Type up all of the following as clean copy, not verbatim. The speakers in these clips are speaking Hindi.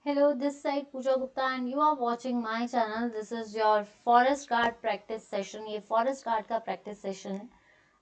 Hello, this side Pooja Gupta and you are watching my channel. This is your forest guard practice session. ये forest guard का practice session है.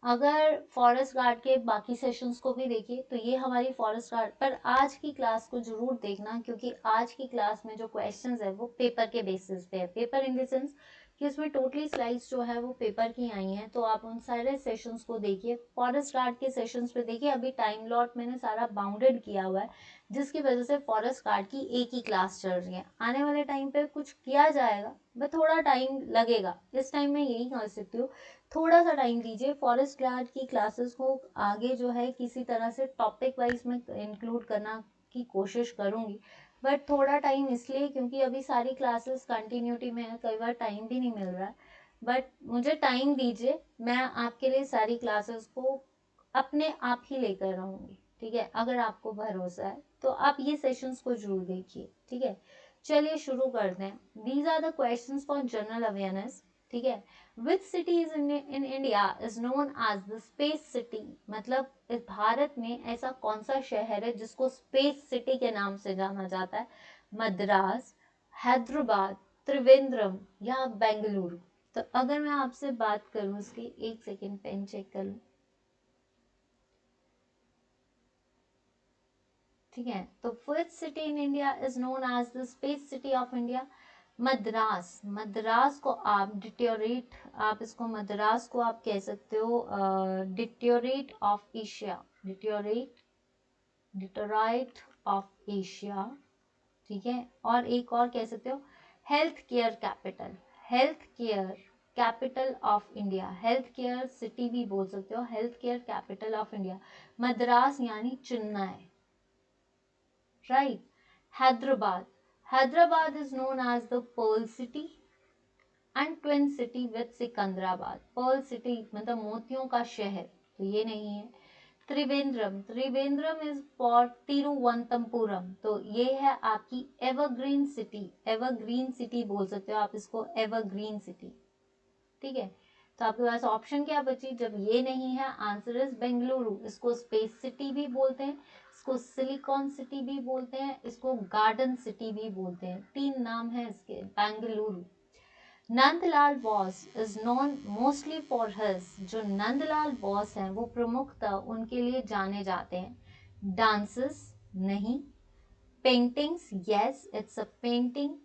अगर फॉरेस्ट गार्ड के बाकी सेशंस को भी देखिए तो ये हमारी फॉरेस्ट गार्ड पर आज की क्लास को जरूर देखना, क्योंकि आज की क्लास में जो क्वेश्चंस है वो पेपर के बेसिस पे है. पेपर इन द सेंस कि उसमें टोटली स्लाइड्स जो है वो पेपर की आई हैं, तो आप उन सारे सेशंस को देखिए. फॉरेस्ट गार्ड के सेशंस पे देखिए, अभी टाइम लॉट मैंने सारा बाउंडेड किया हुआ है, जिसकी वजह से फॉरेस्ट गार्ड की एक ही क्लास चल रही है. आने वाले टाइम पे कुछ किया जाएगा बट थोड़ा टाइम लगेगा. इस टाइम में यही कर सकती हूँ, थोड़ा सा टाइम दीजिए. फॉरेस्ट गार्ड की क्लासेस को आगे जो है किसी तरह से टॉपिक वाइज में इंक्लूड करना की कोशिश करूंगी, बट थोड़ा टाइम इसलिए क्योंकि अभी सारी क्लासेस कंटिन्यूटी में है, कई बार टाइम भी नहीं मिल रहा है. बट मुझे टाइम दीजिए, मैं आपके लिए सारी क्लासेस को अपने आप ही लेकर रहूंगी. ठीक है, अगर आपको भरोसा है तो आप ये सेशंस को जरूर देखिए. ठीक है, चलिए शुरू करते हैं. These are the questions for general awareness. ठीक है, which city is in India is known as the space city. मतलब इस भारत में ऐसा कौन सा शहर है जिसको स्पेस सिटी के नाम से जाना जाता है? मद्रास, हैदराबाद, त्रिवेंद्रम या बेंगलुरु. तो अगर मैं आपसे बात करूं इसकी, एक सेकेंड पेन चेक कर लूं. ठीक है, तो first city in India is known as the space city of India. Madras. Madras को आप डिटोरेट, आप इसको मद्रास को आप कह सकते हो Detroit of Asia. Detroit, Detroit of Asia. ठीक है, और एक और कह सकते हो health care capital. Health care capital of India. Health care city भी बोल सकते हो, health care capital of India. Madras यानी Chennai. Right. Hyderabad. Hyderabad is known as the Pearl City and Twin City with Sikandrabad. Pearl City मतलब मोतियों का शहर, तो ये नहीं है. त्रिवेंद्रम. त्रिवेंद्रम इज फॉर तिरुवनंतपुरम, तो ये है आपकी एवरग्रीन सिटी. एवरग्रीन सिटी बोल सकते हो आप इसको, एवरग्रीन सिटी. ठीक है, तो आपके पास ऑप्शन क्या बची जब ये नहीं है? Answer is Bengaluru. इसको स्पेस सिटी भी बोलते हैं, इसको सिलिकॉन सिटी भी बोलते हैं, इसको गार्डन सिटी भी बोलते हैं. तीन नाम है इसके. Bengaluru. Nandlal Bose is known mostly for his. जो नंदलाल बोस हैं वो प्रमुखतः उनके लिए जाने जाते हैं. डांसेस? नहीं. Paintings? Yes, it's a painting.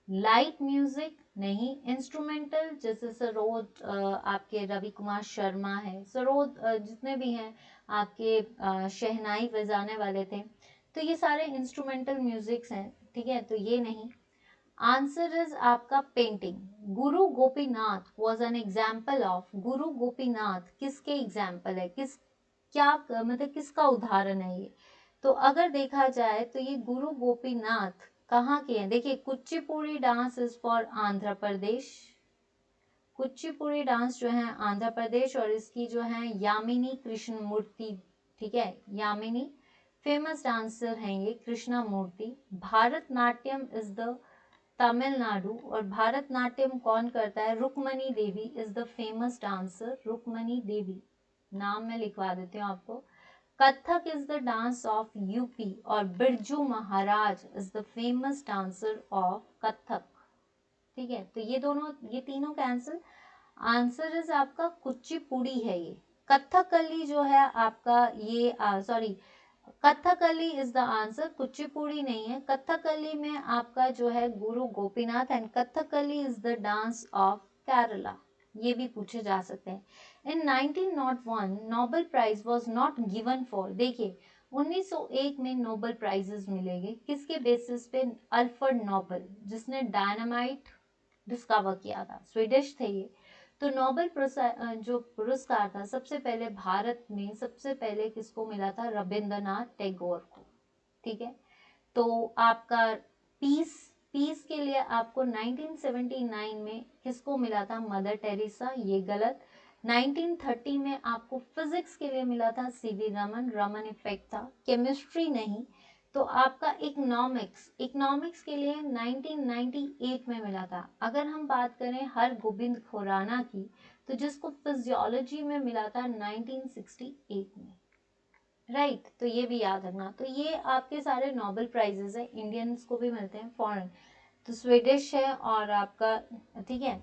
Light music? नहीं. इंस्ट्रूमेंटल जैसे सरोद, आपके रवि कुमार शर्मा है, सरोद जितने भी हैं आपके शहनाई बजाने वाले थे, तो ये सारे इंस्ट्रूमेंटल म्यूजिक्स हैं. ठीक है, तो ये नहीं. आंसर इज आपका painting. Guru Gopinath was an example of. गुरु गोपीनाथ किसके एग्जाम्पल है? क्या मतलब किसका उदाहरण है ये? तो अगर देखा जाए तो ये गुरु गोपीनाथ कहाँ के हैं? देखिए, Kuchipudi dance is for Andhra Pradesh. Kuchipudi dance जो है आंध्र प्रदेश, और इसकी जो है यामिनी कृष्ण मूर्ति. ठीक है, यामिनी फेमस डांसर हैं ये, कृष्णा मूर्ति. भारतनाट्यम इज द तमिलनाडु, और भारतनाट्यम कौन करता है? Rukmini Devi is the famous dancer. Rukmini Devi नाम मैं लिखवा देती हूँ आपको. Kathak is the dance of UP, और Birju Maharaj is the famous dancer of Kathak. ठीक है, तो ये दोनों, ये तीनों कैंसिल. आंसर इज आपका कुचिपुड़ी है ये. कथकली जो है आपका ये sorry, Kathakali is the answer, Kuchipudi नहीं है. कथकली में आपका जो है Guru Gopinath, and Kathakali is the dance of Kerala. ये भी पूछे जा सकते हैं. In 1901 Nobel prize was not given for. देखिए, 1901 में नोबेल प्राइजेस मिलेंगे किसके बेसिस पे? अल्फ्रेड नोबेल, जिसने डायनामाइट डिस्कवर किया था, स्वीडिश थे ये. तो नोबेल जो पुरस्कार था सबसे पहले भारत में सबसे पहले किसको मिला था? रविंद्रनाथ टैगोर को. ठीक है, तो आपका पीस, पीस के लिए आपको 1979 में किसको मिला था? Mother Teresa. ये गलत. 1930 में आपको फिजिक्स के लिए मिला था सीवी रमन. रमन इफेक्ट था. केमिस्ट्री नहीं. तो आपका इकोनॉमिक्स, इकोनॉमिक्स के लिए 1998 में मिला था. अगर हम बात करें हर गोविंद खुराना की, तो जिसको फिजियोलॉजी में मिला था 1968 में. राइट, तो ये भी याद रखना। तो ये आपके सारे नोबेल प्राइजेस हैं, इंडियंस को भी मिलते हैं, फॉरेन तो स्वीडिश है और आपका, ठीक है।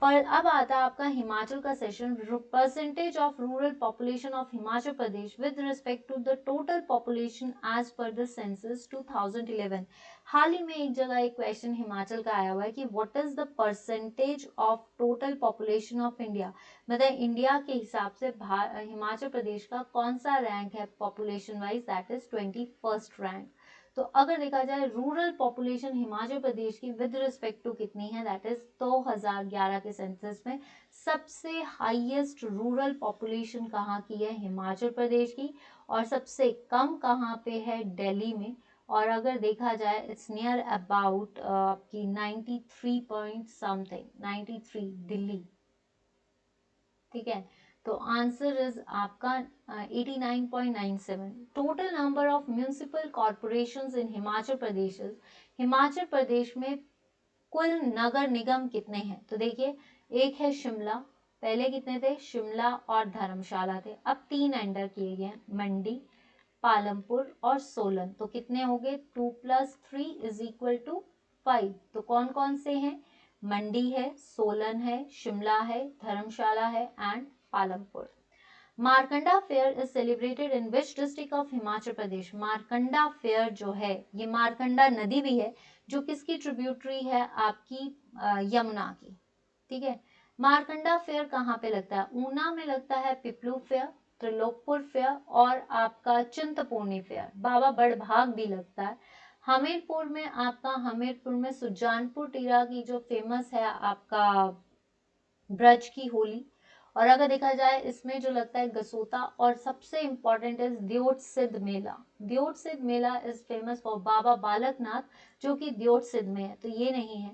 पर अब आता है आपका हिमाचल का session, percentage of rural population of Himachal Pradesh with respect to the total population as per the census 2011। हाल ही में एक जगह एक क्वेश्चन हिमाचल का आया हुआ है कि what is the percentage of total population of India, मतलब इंडिया के हिसाब से हिमाचल प्रदेश का कौन सा रैंक है population wise, that is 21st rank. तो अगर देखा जाए रूरल पॉपुलेशन हिमाचल प्रदेश की विद रिस्पेक्ट टू कितनी है, दैट इज 2011 के सेंसस में सबसे हाईएस्ट रूरल पॉपुलेशन कहाँ की है, हिमाचल प्रदेश की, और सबसे कम कहाँ पे है, दिल्ली में। और अगर देखा जाए इट्स नियर अबाउट आपकी 93 पॉइंट समथिंग, 93 दिल्ली, ठीक है। तो आंसर इज आपका 89.97। Total number of municipal corporations in Himachal Pradesh, Himachal Pradesh में कुल नगर निगम कितने हैं, तो देखिए एक है शिमला, पहले कितने थे, शिमला और धर्मशाला थे, अब 3 एंटर किए गए, मंडी, पालमपुर और सोलन। तो कितने हो गए, 2 + 3 = 5। तो कौन कौन से हैं, मंडी है, सोलन है, शिमला है, धर्मशाला है and Palampur. Markanda fair is celebrated in which district of Himachal Pradesh. Markanda fair जो है, ये मारकंडा नदी भी है जो किसकी ट्रिब्यूटरी है, आपकी यमुना की, ठीक है। मारकंडा फेयर कहाँ पे लगता है, ऊना में लगता है पिपलू फेयर, त्रिलोकपुर फेयर और आपका चिंतपूर्णी फेयर, बाबा बड़भाग भी लगता है। हमीरपुर में आपका, हमीरपुर में सुजानपुर टीला की जो फेमस है आपका ब्रज की होली। और अगर देखा जाए इसमें जो लगता है गसोता, और सबसे इंपॉर्टेंट इज दियोट सिद्ध मेला। दियोट सिद्ध मेला is famous for Baba Balaknath जो कि दियोट सिद्ध में है, तो ये नहीं है।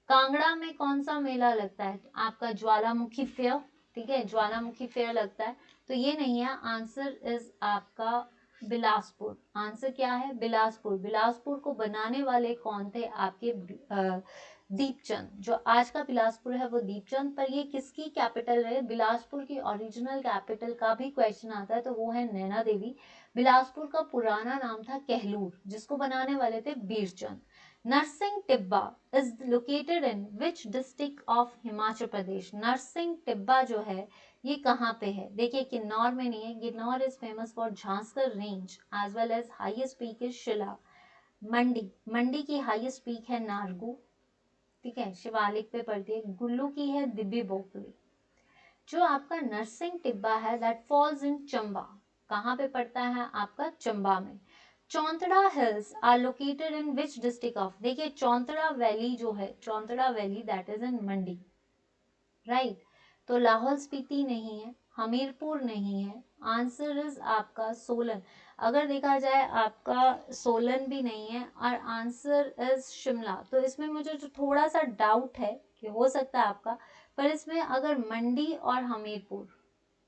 कांगड़ा में कौन सा मेला लगता है, आपका ज्वालामुखी फेयर, ठीक है, ज्वालामुखी फेयर लगता है, तो ये नहीं है। आंसर इज आपका बिलासपुर। आंसर क्या है, बिलासपुर। बिलासपुर को बनाने वाले कौन थे, आपके दीपचंद। जो आज का बिलासपुर है वो दीपचंद। पर ये किसकी कैपिटल है, बिलासपुर की ओरिजिनल कैपिटल का भी क्वेश्चन आता है, तो वो है नैना देवी। बिलासपुर का पुराना नाम था कहलूर, जिसको बनाने वाले थे Birchand. Narsingh Tibba is located in which district of Himachal Pradesh. Narsingh Tibba जो है ये कहाँ पे है, देखिए किन्नौर में नहीं है, Kinnaur is famous for Zanskar range as well as highest peak is Shilla. Mandi, मंडी की हाईएस्ट पीक है नारगू, ठीक है, शिवालिक पे पड़ती है। गुल्लू की है दिब्बी बोपली। जो आपका नरसिंह टिब्बा है दैट फॉल्स इन चंबा, कहाँ पे पड़ता है, आपका चंबा में। Chauntra hills are located in which district of, देखिए चौंतड़ा वैली जो है, Chauntra valley that is in Mandi, right. तो लाहौल स्पीति नहीं है, हमीरपुर नहीं है, आंसर इज आपका सोलन। अगर देखा जाए आपका सोलन भी नहीं है, और आंसर इज शिमला। तो इसमें मुझे जो थोड़ा सा डाउट है कि हो सकता है आपका, पर इसमें अगर मंडी और हमीरपुर,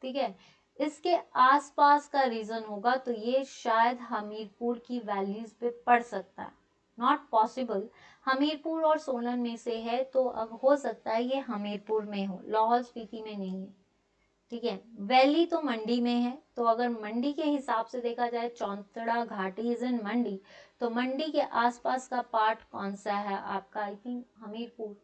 ठीक है, इसके आसपास का रीजन होगा, तो ये शायद हमीरपुर की वैल्यूज पे पड़ सकता है, नॉट पॉसिबल। हमीरपुर और सोलन में से है, तो अब हो सकता है ये हमीरपुर में हो, लाहौल स्पीति में नहीं है, ठीक है। वैली तो मंडी में है, तो अगर मंडी के हिसाब से देखा जाए, चौंतड़ा घाटी इज इन मंडी, तो मंडी के आसपास का पार्ट कौन सा है आपका, आई थिंक हमीरपुर।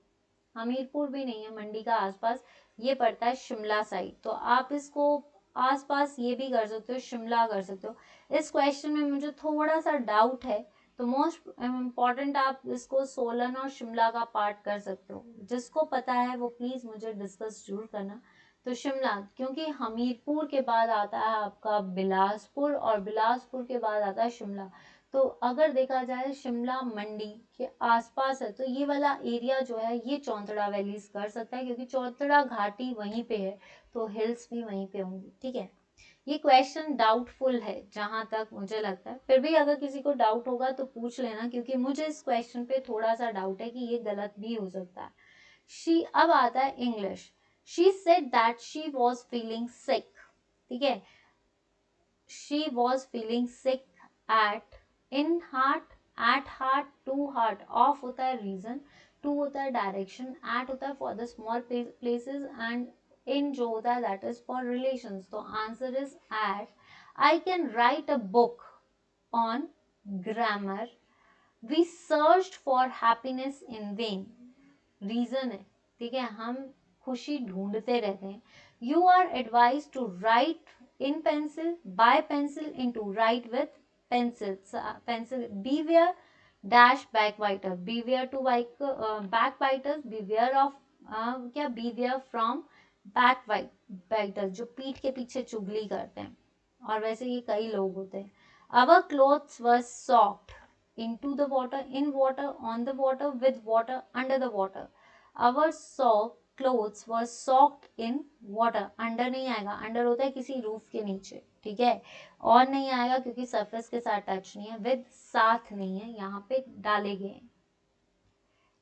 हमीरपुर भी नहीं है, मंडी का आसपास ये पड़ता है शिमला साइड। तो आप इसको आसपास ये भी कर सकते हो, शिमला कर सकते हो। इस क्वेश्चन में मुझे थोड़ा सा डाउट है, तो मोस्ट इम्पॉर्टेंट आप इसको सोलन और शिमला का पार्ट कर सकते हो। जिसको पता है वो प्लीज मुझे डिस्कस जरूर करना। तो शिमला, क्योंकि हमीरपुर के बाद आता है आपका बिलासपुर, और बिलासपुर के बाद आता है शिमला। तो अगर देखा जाए शिमला मंडी के आसपास है, तो ये वाला एरिया जो है ये चौंतड़ा वैलीज कर सकता है, क्योंकि चौंतड़ा घाटी वहीं पे है, तो हिल्स भी वहीं पे होंगी, ठीक है। ये क्वेश्चन डाउटफुल है जहां तक मुझे लगता है, फिर भी अगर किसी को डाउट होगा तो पूछ लेना, क्योंकि मुझे इस क्वेश्चन पे थोड़ा सा डाउट है कि ये गलत भी हो सकता है। शी, अब आता है English. She said that she was feeling sick, ठीक है। She was feeling sick at, in heart, at heart, to heart, of होता है रीजन, टू होता है डायरेक्शन, एट होता है for the small places, and in जो होता है दैट इज फॉर रिलेशंस। तो answer is at. I can write a book on grammar. We searched for happiness in vain. Reason है, ठीक है, हम खुशी ढूंढते रहते हैं. You are advise to write in pencil, by pencil, in to write with pencil. Pencil. Beware dash backbiter, beware to backbiters, beware of क्या, बीवेयर फ्रॉम बैकबाइटर्स, जो पीठ के पीछे चुगली करते हैं, और वैसे ये कई लोग होते हैं. Our clothes were soft into the water, in water, on the water, with water, under the water. Our clothes were soaked in water. Under नहीं आएगा, under होता है किसी रूफ के नीचे, ठीक है. और नहीं आएगा क्योंकि सरफेस के साथ टच नहीं है. with साथ नहीं है, यहाँ पे डाले गए.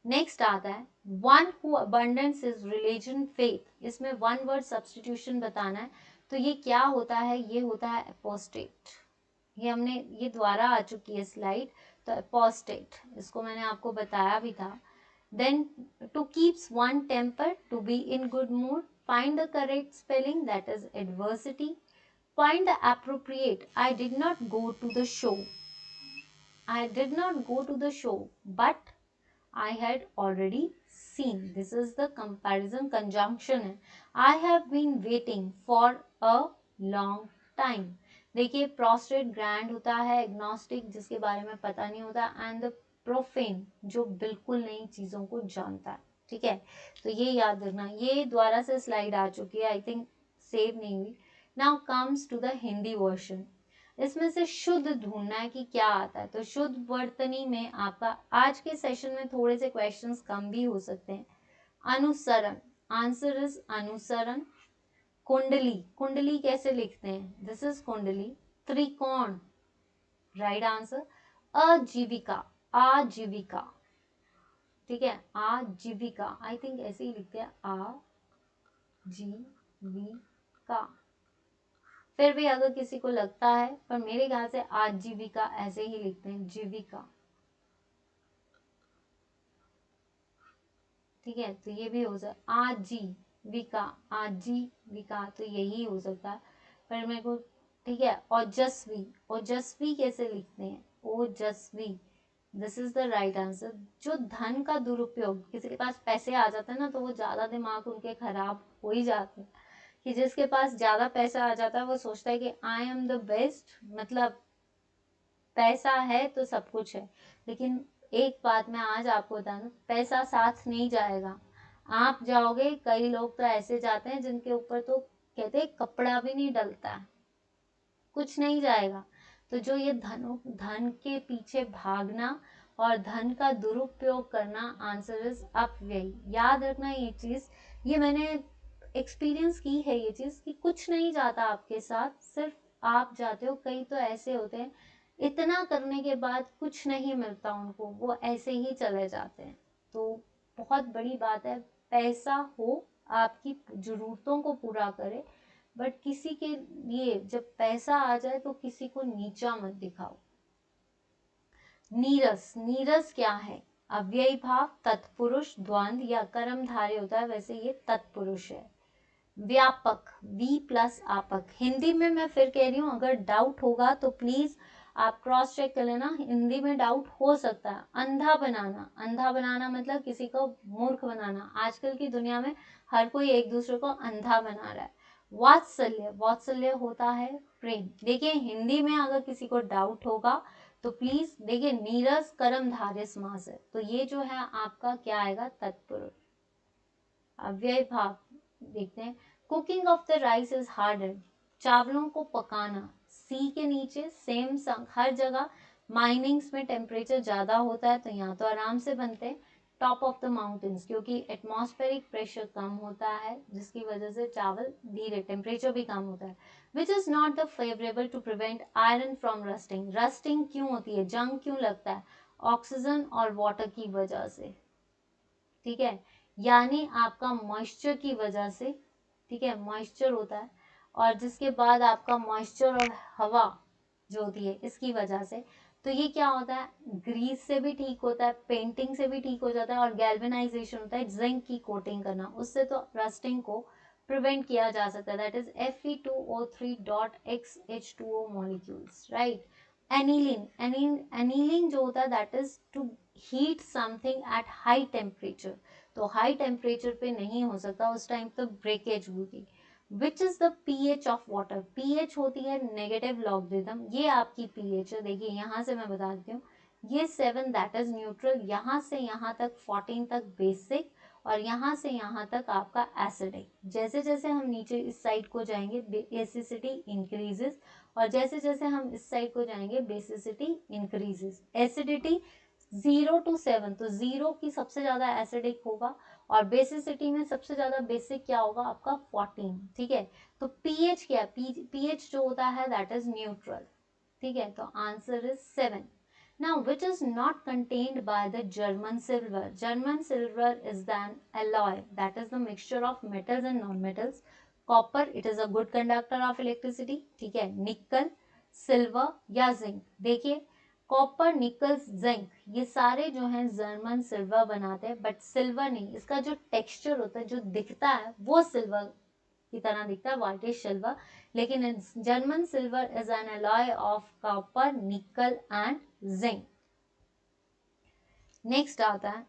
नेक्स्ट आता है one who abandons his religion faith. इसमें one word substitution बताना है. तो ये क्या होता है, ये होता है apostate. ये हमने, ये द्वारा आ चुकी है स्लाइड. तो apostate, इसको मैंने आपको बताया भी था. Then to keeps one temper, to be in good mood, find the correct spelling, that is adversity. Find the appropriate. I did not go to the show. I did not go to the show, but I had already seen. This is the comparison conjunction है. I have been waiting for a long time. देखिए prostrate grand होता है, agnostic जिसके बारे में पता नहीं होता, and the profane जो बिल्कुल नई चीजों को जानता है, ठीक है. तो ये याद रखना. ये द्वारा से स्लाइड आ चुकी है, आई थिंक सेव नहीं हुई. Now comes to the Hindi version. इसमें से शुद्ध ढूंढना है कि क्या आता है. तो शुद्ध वर्तनी में आपका आज के सेशन में थोड़े से क्वेश्चंस कम भी हो सकते हैं. अनुसरण, आंसर इज अनुसरण. कुंडली, कुंडली कैसे लिखते हैं, दिस इज कुंडली. त्रिकोण, राइट आंसर. आजीविका, आजीविका, ठीक है, आजीविका. आई थिंक ऐसे ही लिखते हैं, आजीविका. फिर भी अगर किसी को लगता है, पर मेरे ख्याल से आजीविका ऐसे ही लिखते हैं, जीविका, ठीक है. तो ये भी हो सकता, आजीविका, आजीविका, तो यही हो सकता है. पर मेरे को, ठीक है. ओजस्वी, ओजस्वी कैसे लिखते हैं, ओजस्वी. This is the right answer. जो धन का दुरुपयोग, किसी के पास पैसे आ जाते हैं ना, तो वो ज्यादा दिमाग उनके खराब हो ही जाते हैं. कि जिसके पास ज्यादा पैसा आ जाता है वो सोचता है कि आई एम द बेस्ट, मतलब पैसा है तो सब कुछ है. लेकिन एक बात मैं आज आपको बता दूं, पैसा साथ नहीं जाएगा. आप जाओगे, कई लोग तो ऐसे जाते हैं जिनके ऊपर तो कहते हैं कपड़ा भी नहीं डलता है, कुछ नहीं जाएगा. तो जो ये धन के पीछे भागना और धन का दुरुपयोग करना, आंसर इज अपव्यय. याद रखना ये चीज, ये मैंने एक्सपीरियंस की है ये चीज, कि कुछ नहीं जाता आपके साथ, सिर्फ आप जाते हो. कई तो ऐसे होते हैं इतना करने के बाद कुछ नहीं मिलता उनको, वो ऐसे ही चले जाते हैं. तो बहुत बड़ी बात है, पैसा हो आपकी जरूरतों को पूरा करे, बट किसी के लिए जब पैसा आ जाए तो किसी को नीचा मत दिखाओ. नीरस, नीरस क्या है, अव्ययी भाव, तत्पुरुष, द्वंद या कर्मधारय होता है, वैसे ये तत्पुरुष है. व्यापक, वी प्लस आपक. हिंदी में मैं फिर कह रही हूँ, अगर डाउट होगा तो प्लीज आप क्रॉस चेक कर लेना, हिंदी में डाउट हो सकता है. अंधा बनाना, अंधा बनाना मतलब किसी को मूर्ख बनाना. आजकल की दुनिया में हर कोई एक दूसरे को अंधा बना रहा है. वात्सल्य, वात्सल्य होता है प्रेम. देखिए हिंदी में अगर किसी को डाउट होगा तो प्लीज देखिए, नीरस कर्मधारय समास है, तो ये जो है आपका क्या आएगा, तत्पुरुष. अव्यय भाव देखते हैं. Cooking of the rice is harder, चावलों को पकाना. सी के नीचे सेम हर जगह माइनिंग्स में टेम्परेचर ज्यादा होता है, तो यहाँ तो आराम से बनते हैं. टॉप ऑफ द माउंटेन्स, क्योंकि एटमॉस्फेरिक प्रेशर कम होता है, जिसकी वजह से चावल धीरे, टेम्परेचर भी कम होता है. Which is not the favourable to prevent iron from rusting. Rusting क्यों होती है, जंग क्यों लगता है, ऑक्सीजन और वाटर की वजह से, ठीक है, यानी आपका मॉइस्चर की वजह से, ठीक है, मॉइस्चर होता है. और जिसके बाद आपका मॉइस्चर और हवा जो होती है इसकी वजह से. तो ये क्या होता है, ग्रीस से भी ठीक होता है, पेंटिंग से भी ठीक हो जाता है, और गैल्वेनाइजेशन होता है, जिंक की कोटिंग करना, उससे तो रस्टिंग को प्रिवेंट किया जा सकता है, that is Fe2O3.XH2O molecules, right. Annealing जो होता है that is to heat something at high temperature, तो हाई टेम्परेचर पे नहीं हो सकता, उस टाइम तो ब्रेकेज होगी। Which is the pH of water, pH होती है नेगेटिव लॉगरिथम, ये आपकी pH है। देखिए यहाँ से मैं बता देती हूँ, ये 7 दैट इज न्यूट्रल, यहाँ से यहाँ तक 14 तक बेसिक, और यहाँ से यहाँ तक आपका एसिडिक। जैसे जैसे हम नीचे इस साइड को जाएंगे एसिडिटी इंक्रीजेस, और जैसे जैसे हम इस साइड को जाएंगे बेसिसिटी इंक्रीजेस। एसिडिटी 0 to 7, तो 0 की सबसे ज्यादा एसिडिक होगा, और बेसिसिटी में सबसे ज्यादा बेसिक क्या होगा आपका 14, ठीक है। तो पीएच क्या, पीएच जो होता है दैट इज न्यूट्रल, ठीक है। तो answer is 7। Now, which is not contained by the German silver? German silver is an alloy, that is the mixture of metals and non-metals. Copper, it is a good conductor of electricity, ठीक है। Nickel, silver या zinc, देखिए कॉपर, निकल, जिंक, ये सारे जो हैं जर्मन सिल्वर बनाते हैं, बट सिल्वर नहीं, इसका जो टेक्सचर होता है, जो दिखता है वो सिल्वर की तरह दिखता है, व्हाइटिश सिल्वर, लेकिन German silver is an alloy of copper, nickel and zinc. Next आता है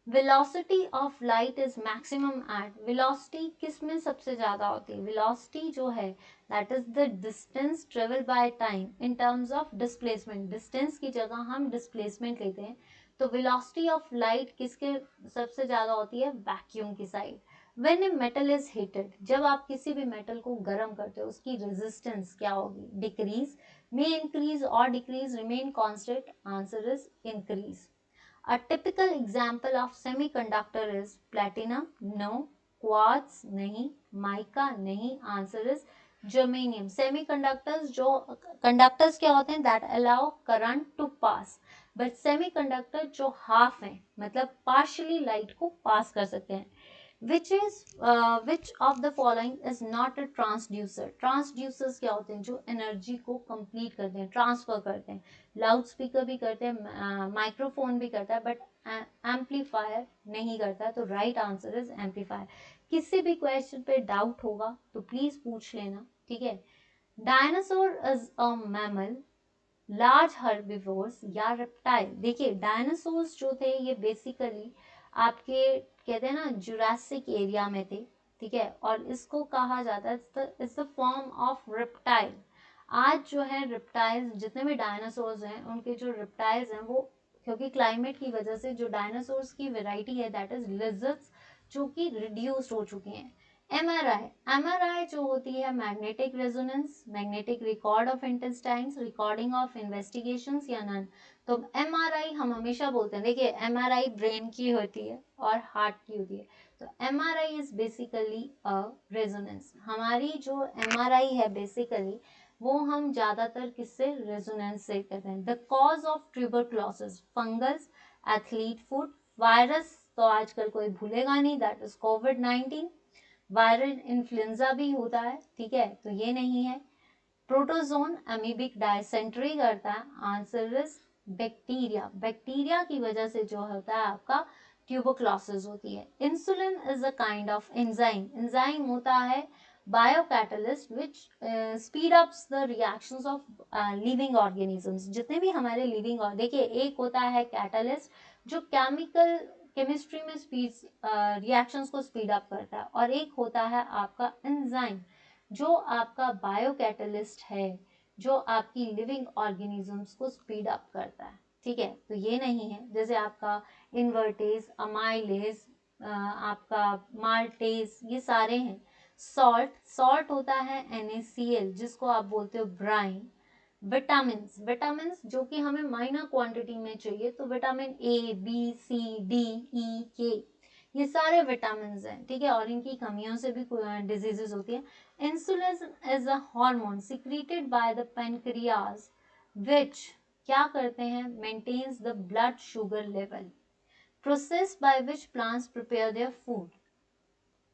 velocity of light is maximum at, velocity किस में सबसे ज्यादा होती है, वेलोसिटी जो है that is the distance travel by time in terms of displacement, distance की जगह हम डिस्प्लेसमेंट लेते हैं, तो वेलोसिटी ऑफ लाइट किसके सबसे ज्यादा होती है, वैक्यूम की side. When a metal is heated, जब आप किसी भी मेटल को गर्म करते हो उसकी रेजिस्टेंस क्या होगी, डिक्रीज, मे इंक्रीज और decrease, remain constant, answer is increase. A typical example of semiconductor is platinum, no, quartz नहीं, mica नहीं, answer is germanium। Semiconductors जो conductors क्या होते हैं, that allow current to pass, but semiconductor जो half हैं, मतलब partially light को pass कर सकते हैं। which of the following is not a transducer? Transducers क्या होते हैं, जो एनर्जी को कंप्लीट करते हैं, ट्रांसफर करते हैं, लाउड स्पीकर भी करते हैं, माइक्रोफोन भी करता है, बट एम्पलीफायर नहीं करता, तो राइट आंसर इज एम्पलीफायर। किसी भी क्वेश्चन पे डाउट होगा तो प्लीज पूछ लेना, ठीक है। Dinosaur is a mammal, large herbivores या रेप्टाइल, देखिए डायनासोर्स जो थे ये बेसिकली आपके कहते हैं ना जुरासिक एरिया में थे, ठीक है, और इसको कहा जाता है it's the form of reptile. आज जो है रेप्टाइल्स जितने भी डायनासोर्स हैं उनके जो रेप्टाइल्स हैं वो, क्योंकि क्लाइमेट की वजह से जो डायनासोर्स की वेराइटी है दैट इज लिजर्ड्स, जो कि रिड्यूस्ड हो चुके हैं। एमआरआई जो होती है magnetic resonance, magnetic record of intestines, recording of investigations या नन। तो एमआरआई हम हमेशा बोलते हैं, देखिए एमआरआई ब्रेन की होती है और हार्ट की होती है, तो MRI is basically a resonance. हमारी जो एमआरआई है बेसिकली वो हम ज्यादातर किससे, रेजोनेंस से करते हैं। The cause of tuberculosis, fungus, athlete foot, virus तो आजकल कोई भूलेगा नहीं, that is covid. Viral influenza भी होता है, ठीक है, तो ये नहीं है। प्रोटोजोन अमीबिक डायसेंट्री करता है, आंसर इज बैक्टीरिया। बैक्टीरिया की वजह से जो होता है आपका ट्यूबरक्लोसिस होती है। Insulin is a kind of enzyme, enzyme होता है biocatalyst which speed ups the reactions of living organisms, जितने भी हमारे लिविंग, और देखिए एक होता है कैटलिस्ट जो केमिस्ट्री में स्पीड रिएक्शंस को स्पीड अप करता है, और एक होता है आपका एंजाइम जो आपका बायोकैटलिस्ट है, जो आपकी लिविंग ऑर्गेनिजम्स को स्पीड अप करता है, ठीक है, तो ये नहीं है। जैसे आपका इन्वर्टेज, अमाइलेज, आपका माल्टेज, ये सारे हैं। सॉल्ट होता है NaCl जिसको आप बोलते हो ब्राइन। विटामिन जो कि हमें माइनर क्वांटिटी में चाहिए, तो vitamin A B C D E K, ये सारे विटामिन हैं, ठीक है, और इनकी कमियों से भी डिजीजेस होती है। Insulin is a hormone secreted by the pancreas which क्या करते हैं, maintains the blood sugar level. Process by which plants prepare their food,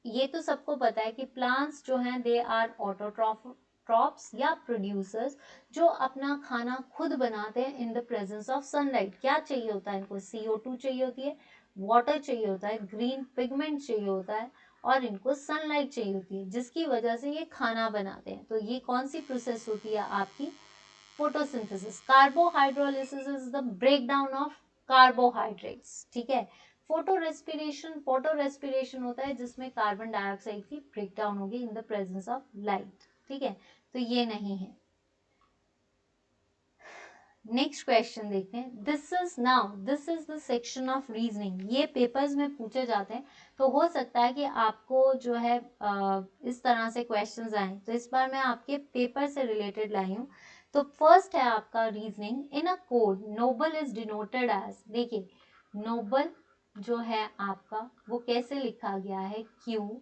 ये तो सबको पता है कि प्लांट्स जो हैं दे आर ऑटोट्रॉप्स या प्रोड्यूसर्स, जो अपना खाना खुद बनाते हैं in the presence of sunlight. क्या चाहिए होता है इनको, CO2 चाहिए होती है, वाटर चाहिए होता है, ग्रीन पिगमेंट चाहिए होता है, और इनको सनलाइट चाहिए होती है, जिसकी वजह से ये खाना बनाते हैं। तो ये कौन सी प्रोसेस होती है आपकी? Photosynthesis. Carbohydrolysis is the breakdown of carbohydrates, ठीक है। फोटो रेस्पिरेशन होता है जिसमें कार्बन डाइऑक्साइड की ब्रेकडाउन होगी इन द प्रेजेंस ऑफ लाइट, ठीक है। तो ये नहीं है। नेक्स्ट क्वेश्चन देखते हैं। This is the section of reasoning. ये पेपर्स में पूछे जाते हैं, तो हो सकता है कि आपको जो है इस तरह से क्वेश्चंस आए। तो इस बार मैं आपके पेपर से रिलेटेड लाई हूँ। तो फर्स्ट है आपका reasoning. In a code noble is denoted as, देखिए नोबल जो है आपका वो कैसे लिखा गया है? QREOH,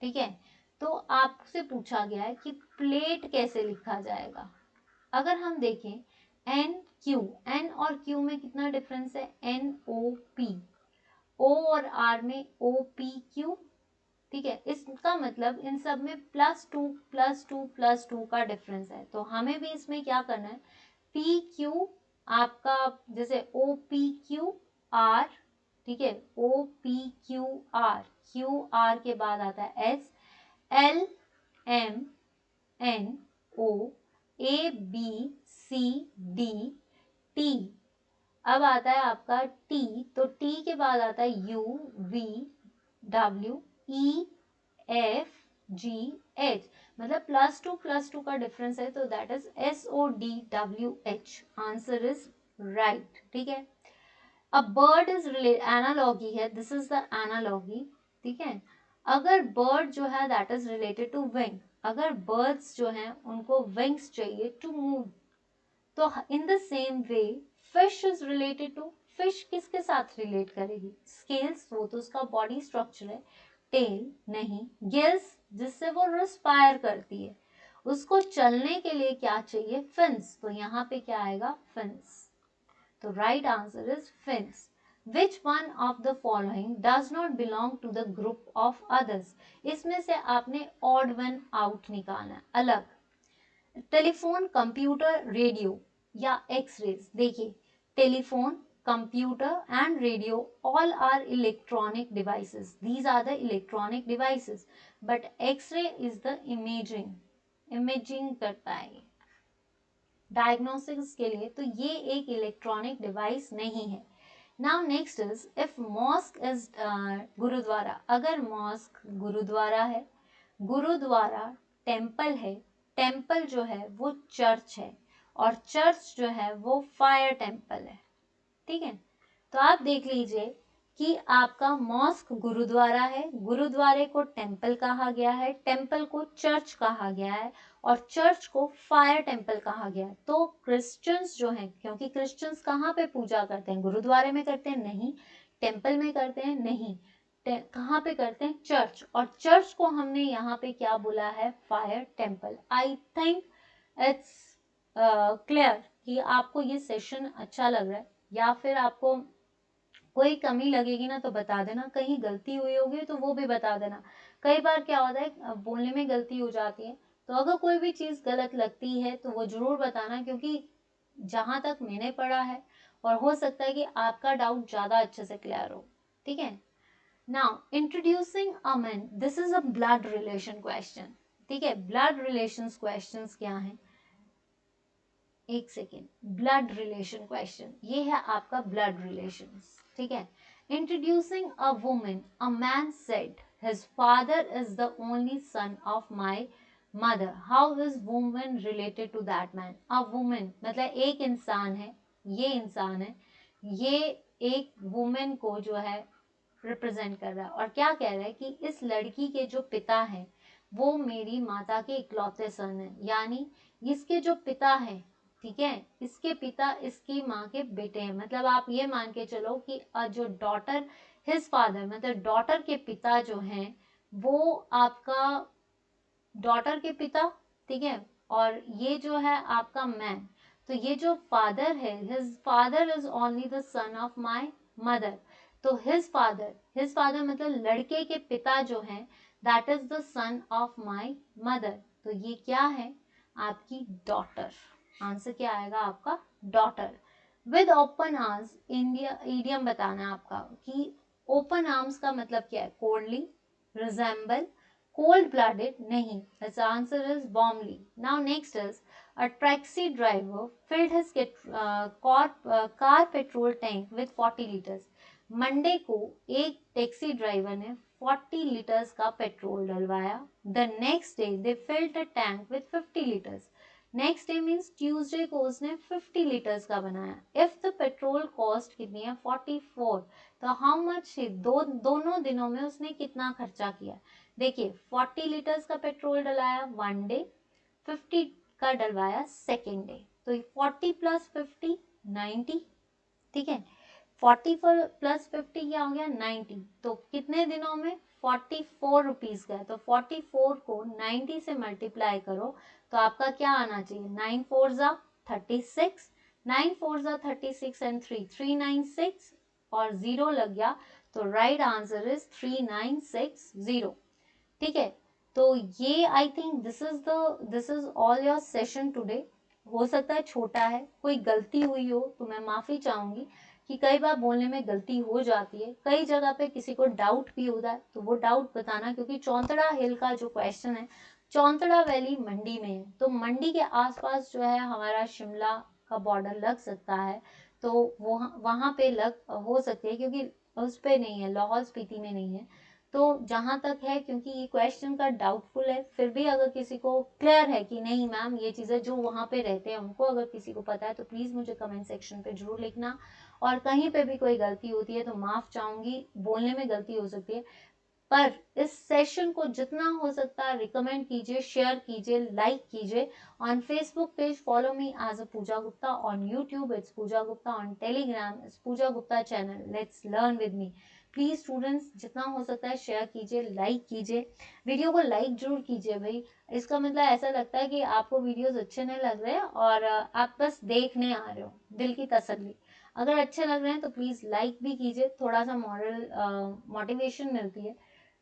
ठीक है। तो आपसे पूछा गया है कि प्लेट कैसे लिखा जाएगा। अगर हम देखें एन और क्यू में कितना डिफरेंस है? NOP, O और R में OPQ, ठीक है। इसका मतलब इन सब में +2 का डिफरेंस है। तो हमें भी इसमें क्या करना है? PQ आपका जैसे OPQR, ठीक है, OPQR, QR के बाद आता है S, LMNOABCDT। अब आता है आपका T, तो T के बाद आता है UVWEFGH, मतलब +2 का डिफरेंस है। तो that is SODWH। Answer is right, ठीक है। अ बर्ड इज एनालॉगी है, दिस इज द एनालॉगी, ठीक है। अगर बर्ड जो है that is related to wing, अगर बर्ड्स जो हैं उनको विंग्स चाहिए टू मूव, तो in the same way fish is related to, fish किसके साथ रिलेट करेगी? स्केल्स, वो तो उसका बॉडी स्ट्रक्चर है। टेल नहीं, गिल्स जिससे वो रिस्पायर करती है। उसको चलने के लिए क्या चाहिए? फिन्स। तो यहाँ पे क्या आएगा? फिन्स। तो right answer is fins. Which one of the following does not belong to the group of others? इसमें से आपने odd one out निकालना, अलग। टेलीफोन, कंप्यूटर, रेडियो या एक्सरेज। देखिए telephone, computer and radio all are electronic devices. These are the electronic devices. But X-ray is the imaging करता है डायग्नोस्टिक्स के लिए, तो ये एक इलेक्ट्रॉनिक डिवाइस नहीं है। Now next is if mosque is gurdwara. अगर मॉस्क गुरुद्वारा है, गुरुद्वारा टेम्पल है, टेम्पल जो है वो चर्च है, और चर्च जो है वो फायर टेम्पल है, ठीक है। तो आप देख लीजिए कि आपका मॉस्क गुरुद्वारा है, गुरुद्वारे को टेम्पल कहा गया है, टेम्पल को चर्च कहा गया है, और चर्च को फायर टेम्पल कहा गया है। तो क्रिश्चियंस जो हैं, क्योंकि क्रिश्चियंस कहाँ पे पूजा करते हैं? गुरुद्वारे में करते हैं? नहीं। टेम्पल में करते हैं? नहीं। कहाँ पे करते हैं? चर्च। और चर्च को हमने यहाँ पे क्या बोला है? Fire temple. I think it's clear कि आपको ये सेशन अच्छा लग रहा है, या फिर आपको कोई कमी लगेगी ना तो बता देना, कहीं गलती हुई होगी तो वो भी बता देना। कई बार क्या होता है बोलने में गलती हो जाती है, तो अगर कोई भी चीज गलत लगती है तो वो जरूर बताना, क्योंकि जहां तक मैंने पढ़ा है, और हो सकता है कि आपका डाउट ज्यादा अच्छे से क्लियर हो, ठीक है। Now introducing a man, this is a blood relation question, ठीक है। ब्लड रिलेशंस क्वेश्चंस क्या हैं? एक सेकेंड, ब्लड रिलेशन क्वेश्चन, ये है आपका ब्लड रिलेशंस, ठीक है। Introducing a woman, a man said his father is the only son of my mother, how is woman related to that man? A woman मतलब एक इंसान है, ये इंसान है, ये एक वुमेन को जो है रिप्रेजेंट कर रहा है, और क्या कह रहा है कि इस लड़की के जो पिता हैं वो मेरी माता के इकलौते सन है, यानी इसके जो पिता हैं, ठीक है, इसके पिता इसकी माँ के बेटे हैं। मतलब आप ये मान के चलो कि जो डॉटर हिज फादर, मतलब डॉटर के पिता जो हैं वो आपका डॉटर के पिता, ठीक है, और ये जो है आपका मैन, तो ये जो फादर है, his father is only the sun of my mother. तो हिज फादर मतलब लड़के के पिता जो हैं that is the sun of my mother. तो ये क्या है? आपकी डॉटर। आंसर क्या आएगा आपका? Daughter. With open arms, India idiom बताना है आपका कि ओपन आर्म्स का मतलब क्या है? Coldly, resemble, cold blooded, nahi. Its answer is warmly. Now next is a taxi driver filled his car petrol tank with 40 liters. Monday को एक टैक्सी ड्राइवर ने 40 लीटर्स का पेट्रोल डलवाया. The next day they filled a tank with 50 litres. Next day means Tuesday को उसने 50 लीटर्स का बनाया. इफ द पेट्रोल कॉस्ट कितनी है? 44. तो हाउ मच? दोनों दिनों में उसने कितना खर्चा किया? देखिए 40 लीटर्स का पेट्रोल डलाया वन डे, 50 का डलवाया सेकेंड डे. तो 40 प्लस 50 90. ठीक है, 40 प्लस 50 क्या हो गया? 90. तो कितने दिनों में? 44 रुपीज का है. तो 44 को 90 से मल्टीप्लाई करो तो आपका क्या आना चाहिए? 9 4 जा 36, 9 4 जा 36 एंड 3 396 और 0 लग गया. तो राइट आंसर इज 3960. ठीक है, तो ये I think this is all your session today. हो सकता है छोटा है, कोई गलती हुई हो तो मैं माफी चाहूंगी कि कई बार बोलने में गलती हो जाती है, कई जगह पे किसी को डाउट भी होता है तो वो डाउट बताना, क्योंकि चौंतड़ा हिल का जो क्वेश्चन है, चौंतड़ा वैली मंडी में है, तो मंडी के आसपास जो है हमारा शिमला का बॉर्डर लग सकता है. तो वो वहां पे लग हो सकते हैं, क्योंकि उस पे नहीं है, लाहौल स्पीति में नहीं है. तो जहां तक है, क्योंकि ये क्वेश्चन का डाउटफुल है, फिर भी अगर किसी को क्लियर है कि नहीं मैम ये चीज़ें जो वहाँ पे रहते हैं उनको अगर किसी को पता है तो प्लीज़ मुझे कमेंट सेक्शन पे जरूर लिखना. और कहीं पे भी कोई गलती होती है तो माफ़ चाहूँगी, बोलने में गलती हो सकती है, पर इस सेशन को जितना हो सकता है रिकमेंड कीजिए, शेयर कीजिए, लाइक कीजिए. On Facebook page follow me as a Pooja Gupta, on YouTube it's Pooja Gupta, on Telegram it's Pooja Gupta channel. Let's learn with me. Please students जितना हो सकता है शेयर कीजिए, लाइक कीजिए, वीडियो को लाइक जरूर कीजिए भाई. इसका मतलब ऐसा लगता है कि आपको वीडियोस अच्छे नहीं लग रहे और आप बस देखने आ रहे हो, दिल की तसल्ली. अगर अच्छे लग रहे हैं तो प्लीज लाइक भी कीजिए, थोड़ा सा मॉरल मोटिवेशन मिलती है.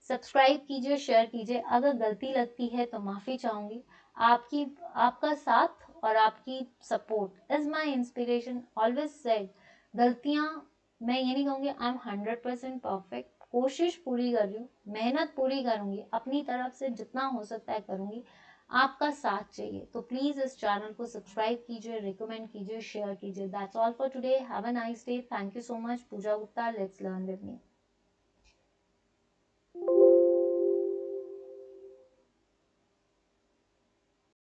सब्सक्राइब कीजिए, शेयर कीजिए. अगर गलती लगती है तो माफी चाहूंगी. आपका साथ और आपकी support is my inspiration. Always said, गलतियां, मैं ये नहीं कहूंगी आई एम 100% परफेक्ट. कोशिश पूरी कर रही हूँ, मेहनत पूरी करूंगी, अपनी तरफ से जितना हो सकता है करूंगी. आपका साथ चाहिए तो प्लीज इस चैनल को सब्सक्राइब कीजिए, रिकमेंड कीजिए, शेयर कीजिए. That's all for today. Have a nice day. Thank you so much. Pooja Gupta, let's learn with me.